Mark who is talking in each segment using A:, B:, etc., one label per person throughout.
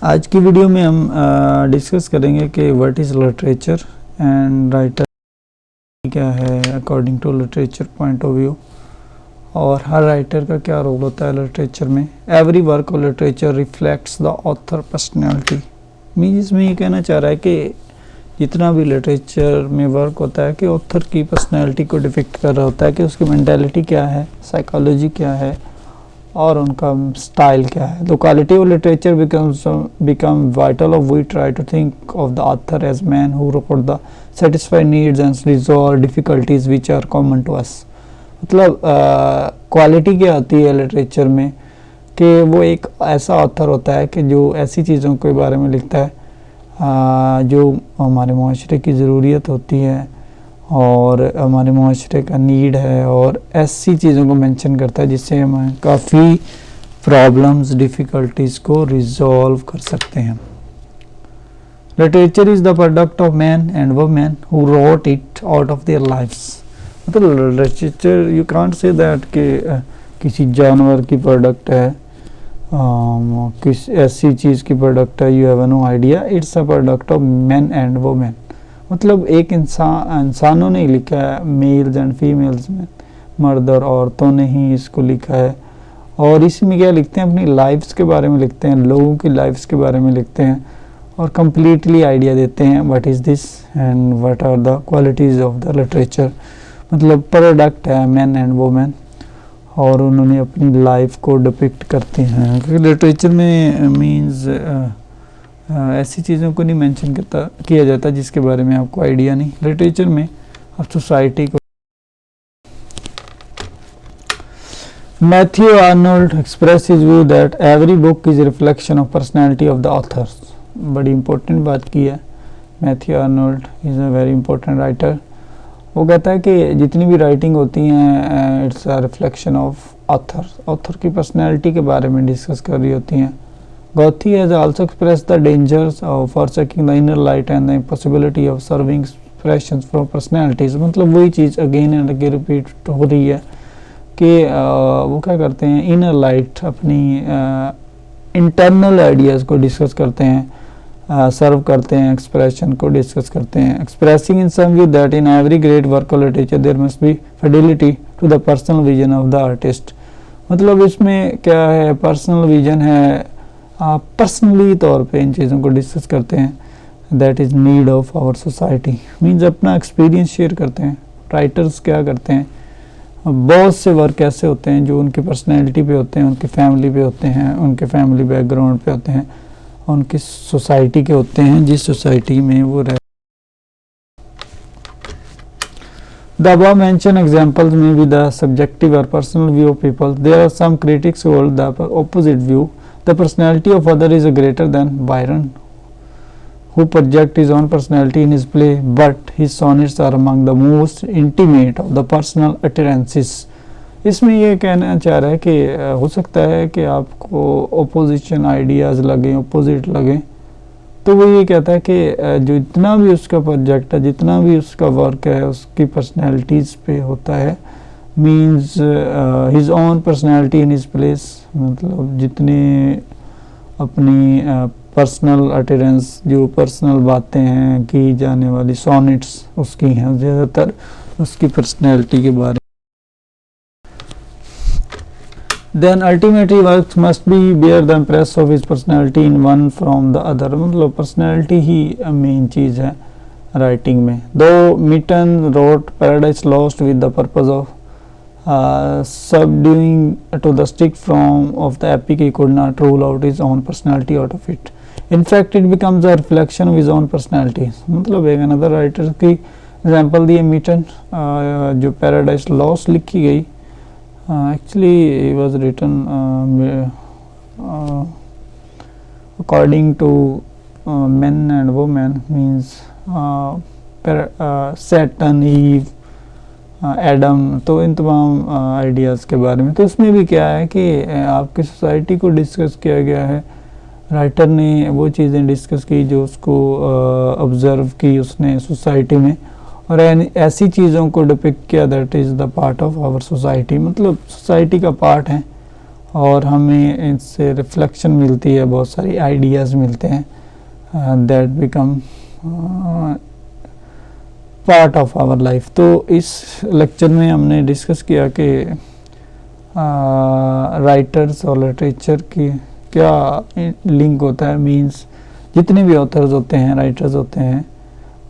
A: आज की वीडियो में हम डिस्कस करेंगे कि what is literature and writer क्या है according to literature point of view, और हर राइटर का क्या रोल होता है लिटरेचर में। Every work of literature reflects the author personality. Mean इसमें ये कहना चाह रहा है कि जितना भी लिटरेचर में वर्क होता है कि ऑथर की पर्सनैलिटी को डिपिक्ट कर रहा होता है कि उसकी मेंटालिटी क्या है, साइकोलॉजी क्या है और उनका स्टाइल क्या है। The quality of literature become vital of we try to think of the author as man who wrote the satisfy needs and resolve difficulties which are common to us. मतलब quality क्या होती है literature में कि वो एक ऐसा author होता है कि जो ऐसी चीज़ों के बारे में लिखता है जो हमारे माशरे की ज़रूरियत होती है और हमारे माशरे का नीड है, और ऐसी चीज़ों को मेंशन करता है जिससे हम काफ़ी प्रॉब्लम्स डिफ़िकल्टीज़ को रिजॉल्व कर सकते हैं। Literature is the product of man and women who wrote it out of their lifes. मतलब literature you can't say that कि किसी जानवर की प्रोडक्ट है, किस ऐसी चीज़ की प्रोडक्ट है, you have no idea. It's a product of man and women. मतलब एक इंसानों ने लिखा है, मेल्स एंड फीमेल्स में, मर्द और औरतों ने ही इसको लिखा है। और इसमें क्या लिखते हैं, अपनी लाइफ्स के बारे में लिखते हैं, लोगों की लाइफ्स के बारे में लिखते हैं और कम्प्लीटली आइडिया देते हैं what is this and what are the qualities of the literature. मतलब प्रोडक्ट है मैन एंड वुमेन और उन्होंने अपनी लाइफ को डिपिक्ट करते हैं। क्योंकि लिटरेचर में मीन्स ऐसी चीज़ों को नहीं मेंशन किया जाता जिसके बारे में आपको आइडिया नहीं। लिटरेचर में आप सोसाइटी को। Matthew Arnold express his view that every book is reflection of personality of the author's. बड़ी इंपॉर्टेंट बात की है। Matthew Arnold is a very important writer. वो कहता है कि जितनी भी राइटिंग होती हैं it's a reflection of author की पर्सनैलिटी के बारे में डिस्कस कर रही होती हैं। Goethe has also expressed the dangers of forsaking the inner light and the impossibility of serving expressions from personalities। मतलब वही चीज़ अगेन एंड अगेन रिपीट हो रही है कि वो क्या करते हैं, इनर लाइट अपनी इंटरनल आइडियाज़ को डिस्कस करते हैं, सर्व करते हैं, एक्सप्रेशन को डिस्कस करते हैं। Expressing in some view that in every great work of literature there must be fidelity to the personal vision of the artist. मतलब इसमें क्या है, पर्सनल विजन है, आप पर्सनली तौर पे इन चीज़ों को डिस्कस करते हैं। That is need of our society. Means अपना एक्सपीरियंस शेयर करते हैं। राइटर्स क्या करते हैं, बहुत से वर्क ऐसे होते हैं जो उनकी पर्सनैलिटी पे होते हैं, उनकी फैमिली पे होते हैं, उनके फैमिली बैकग्राउंड पे होते हैं, उनकी सोसाइटी के होते हैं जिस सोसाइटी में वो रह। The above mentioned examples may be the subjective or personal view of people. There are some critics who hold the opposite view. The personality of other is greater than Byron, who project his own personality in his play, but his sonnets are among the most intimate of the personal utterances. इसमें ये कहना चाह रहा है कि हो सकता है कि आपको ओपोजिशन आइडियाज़ लगें, ओपोजिट लगें, तो वो ये कहता है कि जो इतना भी उसका प्रोजेक्ट है, जितना भी उसका वर्क है, उसकी पर्सनैलिटीज़ पे होता है। Means his own personality in his place. मतलब जितने अपनी पर्सनल अटेरेंस, जो पर्सनल बातें हैं की जाने वाली सॉनेट्स उसकी हैं, ज़्यादातर उसकी पर्सनैलिटी के बारे में। Then ultimately works must be bear the impress of his personality in one from the other. मतलब पर्सनैलिटी ही मेन चीज़ है राइटिंग में। दो Milton wrote Paradise Lost with the purpose of subduing to the strict form of the epic, he could not rule out his own personality out of it. In fact, it becomes a reflection of his own personality. मतलब एक another writer की example दी है mitten, जो paradise lost लिखी गई। Actually it was written according to men and women, means Saturn, Eve, Adam, तो इन तमाम ideas के बारे में। तो इसमें भी क्या है कि आपकी सोसाइटी को डिस्कस किया गया है। राइटर ने वो चीज़ें डिस्कस की जो उसको ऑब्ज़र्व की उसने सोसाइटी में, और ऐसी चीज़ों को डिपिक्ट किया that is the part of our society. मतलब सोसाइटी का पार्ट है और हमें इससे रिफ्लेक्शन मिलती है, बहुत सारी आइडियाज़ मिलते हैं that become part of our life. तो इस लेक्चर में हमने डिस्कस किया कि राइटर्स और लिटरेचर की क्या लिंक होता है, मींस जितने भी ऑथर्स होते हैं, राइटर्स होते हैं,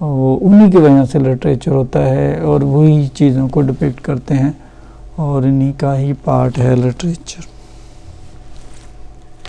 A: वो उन्हीं की वजह से लिटरेचर होता है और वही चीज़ों को डिपिक्ट करते हैं और इन्हीं का ही पार्ट है लिटरेचर।